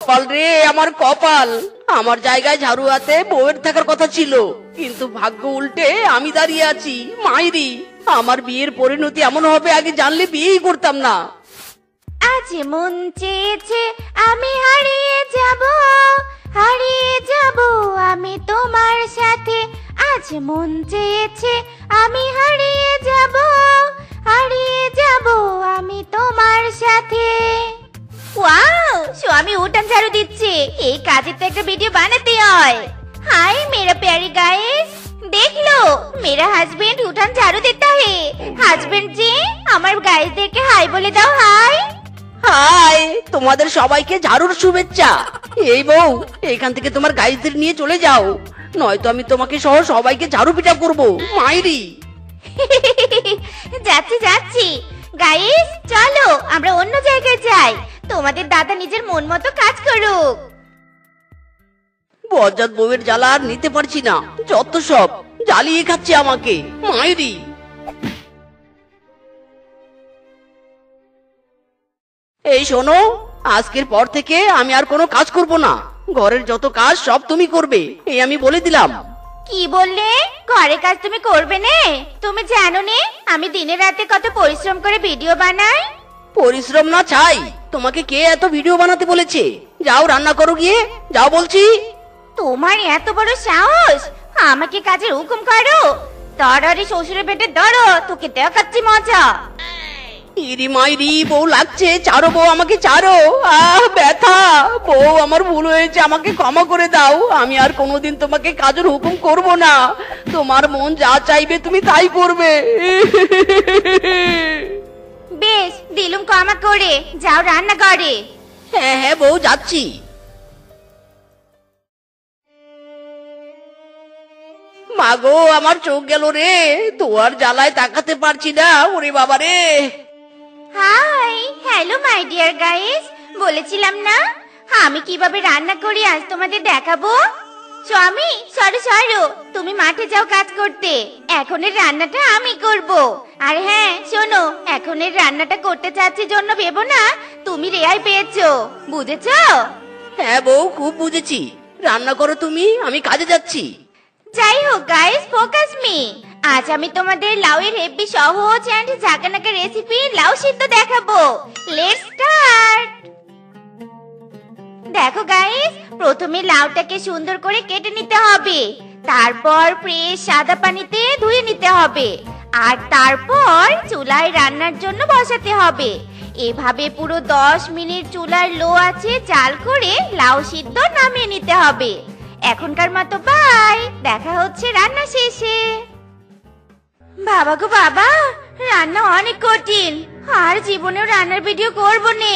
কপাল রে আমার কপাল, আমার জায়গায় ঝাড়ু হাতে বউয়ের থাকার কথা ছিল, কিন্তু ভাগ্য উল্টে আমি দাঁড়িয়ে আছি। মাইরি, আমার বিয়ের পরিণতি এমন হবে আগে জানলে বিয়েই করতাম না। আজ মন চেয়েছে আমি হারিয়ে যাব, হারিয়ে যাব আমি তোমার সাথে। আজ মন চেয়েছে আমি হারিয়ে যাব, হারিয়ে যাব আমি তোমার সাথে। ওয়াও, স্বামী উঠান ঝাড়ু দিচ্ছে, এই কাজের তো একটা ভিডিও বানাতে হয়। हाय मेरा प्यारी गाइस, देख लो मेरा हस्बैंड उठान झाड़ू देता है। हस्बैंड जी আমার গাইসদেরকে হাই বলে দাও। হাই হাই, তোমাদের সবাইকে ঝাড়ুর শুভেচ্ছা। এই বউ, এখান থেকে তোমার গাইসদের নিয়ে চলে যাও, নয়তো আমি তোমাকে সহ সবাইকে ঝাড়ু পিটা করব। মাইরি যাচ্ছি যাচ্ছি। গাইস চলো আমরা অন্য জায়গায় যাই, তোমাদের দাদা নিজের মন মতো কাজ করুক। বজ্জাত বউয়ের জ্বালা আর নিতে পারছি না, যত সব জ্বালিয়ে খাচ্ছে আমাকে। মাইরি এই শোনো, আজকের পর থেকে আমি আর কোনো কাজ করব না, ঘরের যত কাজ সব তুমি করবে, এই আমি বলে দিলাম। কি বললে? ঘরের কাজ তুমি করবে না? তুমি জানো না আমি দিনে রাতে কত পরিশ্রম করে ভিডিও বানাই? পরিশ্রম না চাই, তোমাকে কে এত ভিডিও বানাতে বলেছে? যাও রান্না করো গিয়ে, যাও বলছি। তোমার এত বড় সাহস আমাকে কাজের হুকুম করো? তরারি শ্বশুরের পেটে ধরো, তোকে দেখাচ্ছি মজা। ইরি মাইরি, বউ লাগছে, ছাড়ো বউ, আমাকে ছাড়ো। ব্যথা। বউ আমার ভুল হয়েছে, আমাকে ক্ষমা করে দাও, আমি আর কোনোদিন তোমাকে কাজের হুকুম করব না, তোমার মন যা চাইবে তুমি তাই করবে। বেশ দিলুম ক্ষমা করে, যাও রান্না করে। হ্যাঁ হ্যাঁ বউ, যাচ্ছি। মাগো আমার চোখ গেল রে, তোর জ্বালায় তাকাতে পারছি না, ওরে বাবা রে। Hi hello my dear guys, বলেছিলাম না আমি কিভাবে রান্না করি আজ তোমাদের দেখাবো। স্বামী সরো সরো, তুমি মাঠে যাও কাজ করতে, এখনের রান্নাটা আমি করব। আর হ্যাঁ শোনো, এখনের রান্নাটা করতে চাচ্ছি জন্য ভেবো না তুমি রেহাই পেয়েছো, বুঝেছো? হ্যাঁ বউ, খুব বুঝেছি, রান্না করো তুমি, আমি কাজে যাচ্ছি। যাই হোক গাইস, ফোকাস মি। আজ আমি তোমাদের লাউয়ের হেভি সহজ এন্ড ঝাঁকানাকা রেসিপি লাউ সিদ্ধ দেখাবো। Let's start. দেখো গাইস, প্রথমে লাউটাকে সুন্দর করে কেটে নিতে হবে, তারপর ফ্রেশ সাদা পানিতে ধুয়ে নিতে হবে, আর তারপর চুলায় রান্নার জন্য বসাতে হবে। এভাবে পুরো 10 মিনিট চুলার লো আছে জাল করে লাউ সিদ্ধ নামিয়ে নিতে হবে। এখনকার মতো বাই, দেখা হচ্ছে রান্না শেষে। বাবা গো বাবা, রান্না অনেক কঠিন, আর জীবনেও রান্নার ভিডিও করবো না।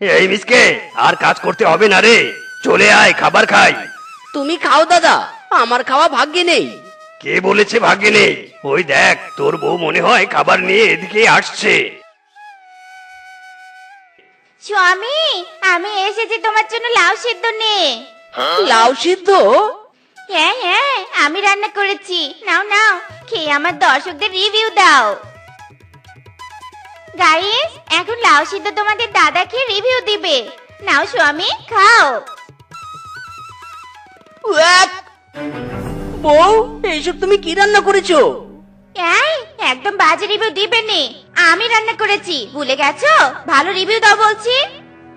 এই মিসকে, আর কাজ করতে হবে না রে, চলে আয় খাবার খাই। তুমি খাও দাদা, আমার খাওয়া ভাগ্যে নেই। কে বলেছে ভাগ্যে নেই? ওই দেখ, তোর বউ মনে হয় খাবার নিয়ে এদিকে আসছে। স্বামী আমি এসেছি তোমার জন্য লাউ সিদ্ধ নে। লাউ সিদ্ধ? হ্যাঁ হ্যাঁ, আমি রান্না করেছি, নাও নাও খেয়ে আমার দর্শকদের রিভিউ দাও। গাইস এখন লাউ সিদ্ধ তোমাদের দাদা খেয়ে রিভিউ দিবে, নাও স্বামী খাও। বউ, এইসব তুমি কি রান্না করেছো? এই একদম বাজে রিভিউ দিবে নে, আমি রান্না করেছি ভুলে গেছো? ভালো রিভিউ দাও বলছি।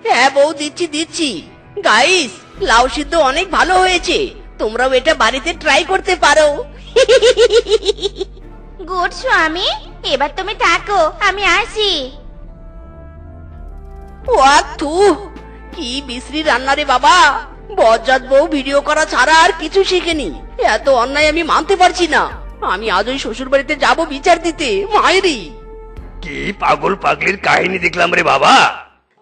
হ্যাঁ বউ, দিচ্ছি দিচ্ছি। গাইস, লাউ সিদ্ধ অনেক ভালো হয়েছে, তোমরাও এটা বাড়িতে ট্রাই করতে পারো। গুড স্বামী, এবার তুমি থাকো, আমি আসি। ওয়াথু, কি বিশ্রী রান্না রে বাবা, বজ্জাত বউ ভিডিও করা ছাড়া আর কিছু শিখেনি। এত অন্যায় আমি মানতে পারছি না, আমি আজই শ্বশুর বাড়িতে যাবো বিচার দিতে। মায়েরি, কি পাগল পাগলির কাহিনী দেখলাম রে বাবা।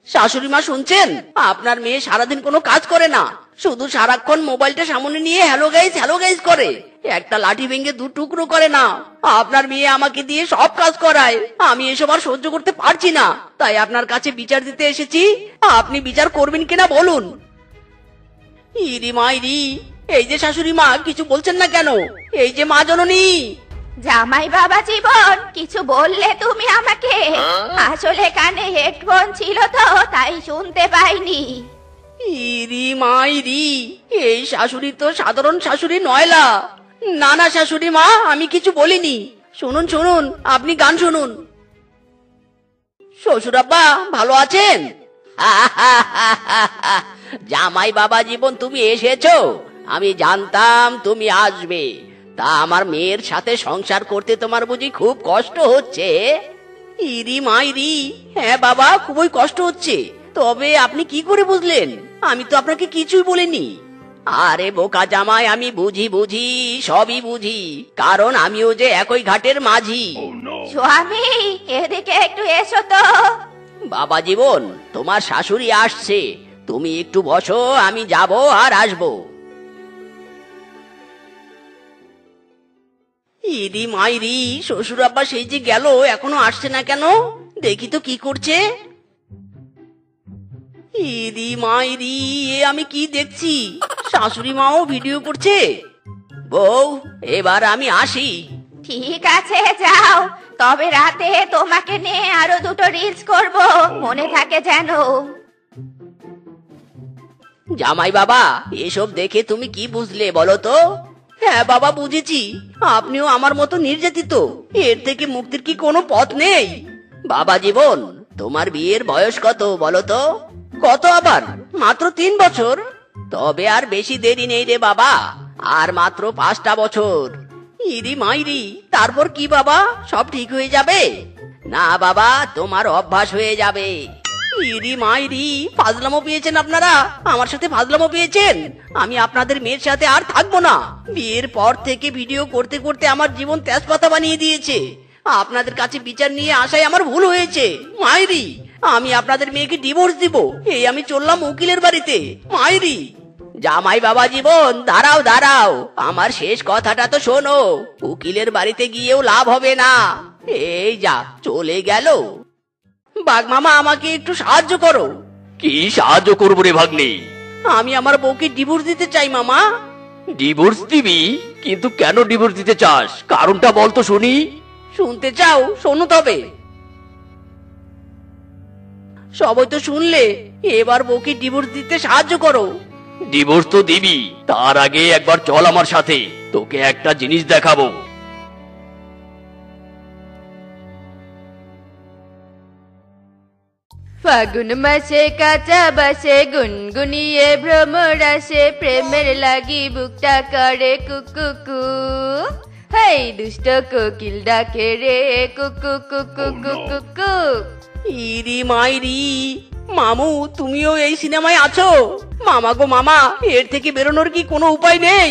শাশুড়ি মা শুনছেন? আপনার মেয়ে সারাদিন কোনো কাজ করে না, শুধু সারাক্ষণ মোবাইলটা সামনে নিয়ে হ্যালো গাইস করে, একটা লাঠি ভেঙে 2 টুকরো করে না। আপনার মেয়ে আমাকে দিয়ে সব কাজ করায়, আমি এসব আর সহ্য করতে পারছি না, তাই আপনার কাছে বিচার দিতে এসেছি, আপনি বিচার করবেন কিনা বলুন। ইরি মাইরি, এই যে শাশুড়ি মা, কিছু বলছেন না কেন? এই যে মা জননী। জামাই বাবা জীবন, কিছু বললে তুমি আমাকে? আসলে কানে হেডফোন ছিল তো তাই শুনতে পাইনি। ইরি মাইরি, এই শাশুড়ি তো সাধারণ শাশুড়ি নয়লা। না না শাশুড়ি মা, আমি কিছু বলিনি। শুনুন শুনুন, আপনি গান শুনুন। শ্বশুর আব্বা ভালো আছেন? জামাই বাবা জীবন, তুমি এসেছো। আমি জানতাম তুমি আসবে। তা আমার মেয়ের সাথে সংসার করতে তোমার বুঝি খুব কষ্ট হচ্ছে? ইরি মাইরি, হ্যাঁ বাবা, খুবই কষ্ট হচ্ছে। তবে আপনি কি করে বুঝলেন? আমি তো আপনাকে কিছুই বলিনি। আরে বোকা জামাই, আমি বুঝি বুঝি, সবই বুঝি, কারণ আমিও যে একই ঘাটের মাঝি। স্বামী, এদিকে একটু এসো তো। বাবা জীবন, তোমার শাশুড়ি আসছে, তুমি একটু বসো, আমি যাব আর আসবো। ইরি মাইরি, শ্বশুর আব্বা সেই যে গেল, এখনো আসছে না কেন? দেখি তো কি করছে। ইরি মাইরি, এ আমি কি দেখছি? শাশুড়ি মাও ভিডিও করছে। বউ, এবার আমি আসি। ঠিক আছে, যাও। তবে রাতে তোমাকে নিয়ে আরো দুটো রিলস করব, মনে থাকে যেন। জামাই বাবা, এসব দেখে তুমি কি বুঝলে বলো তো? হ্যাঁ বাবা, বুঝেছি। আপনিও আমার মতো নির্যাতিত। এর থেকে মুক্তির কি কোনো পথ নেই? বাবা জীবন, তোমার বিয়ের বয়স কত বলো তো? কত আবার? মাত্র 3 বছর। তবে আর বেশি দেরি নেই রে বাবা, আর মাত্র 5টা বছর। ইরি মাইরি, তারপর কি বাবা, সব ঠিক হয়ে যাবে? না বাবা, তোমার অভ্যাস হয়ে যাবে। ইরি মাইরি, ফাজলামো পেয়েছেন আপনারা, আমার সাথে ফাজলামো পেয়েছেন। আমি আপনাদের মেয়ের সাথে আর থাকবো না। বিয়ের পর থেকে ভিডিও করতে করতে আমার জীবন তেজপাতা বানিয়ে দিয়েছে। আপনাদের কাছে বিচার নিয়ে আসায় আমার ভুল হয়েছে। মাইরি, আমি আপনাদের মেয়েকে ডিভোর্স দিব। এই আমি চললাম উকিলের বাড়িতে। মাইরি। জামাই বাবা জীবন, দাঁড়াও দাঁড়াও, আমার শেষ কথাটা তো শোনো। উকিলের বাড়িতে গিয়েও লাভ হবে না। এই যা চলে গেল। বাঘ মামা, আমাকে একটু সাহায্য করো। কি সাহায্য করবো রে ভাগ্নে? আমি আমার বউকে ডিভোর্স দিতে চাই মামা। ডিভোর্স দিবি? কিন্তু কেন ডিভোর্স দিতে চাস? কারণটা বল তো শুনি। শুনতে চাও? শোনো তবে। সবাই তো শুনলে, এবার বউকে ডিভোর্স দিতে সাহায্য করো। ডিভোর্স তো দিবি, তার আগে একবার চল আমার সাথে, তোকে একটা জিনিস দেখাবো। ফাগুন মাসে কাঁচা বাসে গুনগুনিয়ে ভ্রমর আসে, প্রেমের লাগি বুকটা করে কুকুকু। হেই দুষ্ট কোকিল ডাকে রে কুকু কুকু কুকু কু। ইরি মাইরি, মামু তুমিও এই সিনেমায় আছো? মামা গো মামা, এর থেকে বেরোনোর কি কোনো উপায় নেই?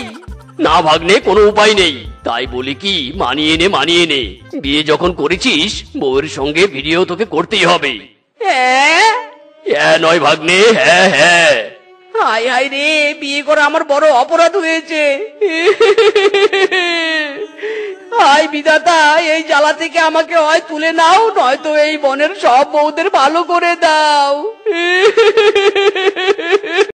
না ভাগ্নে, কোনো উপায় নেই। তাই বলি কি, মানিয়ে নে মানিয়ে নে। বিয়ে যখন করেছিস, বউয়ের সঙ্গে ভিডিও তোকে করতেই হবে। হ্যাঁ? হ্যাঁ নয় ভাগ্নে, হ্যাঁ হ্যাঁ। হাই হাই রে, বিয়ে করা আমার বড় অপরাধ হয়েছে। হাই বিধাতা, এই জ্বালা থেকে আমাকে হয় তুলে নাও, নয়তো এই বনের সব বউদের ভালো করে দাও।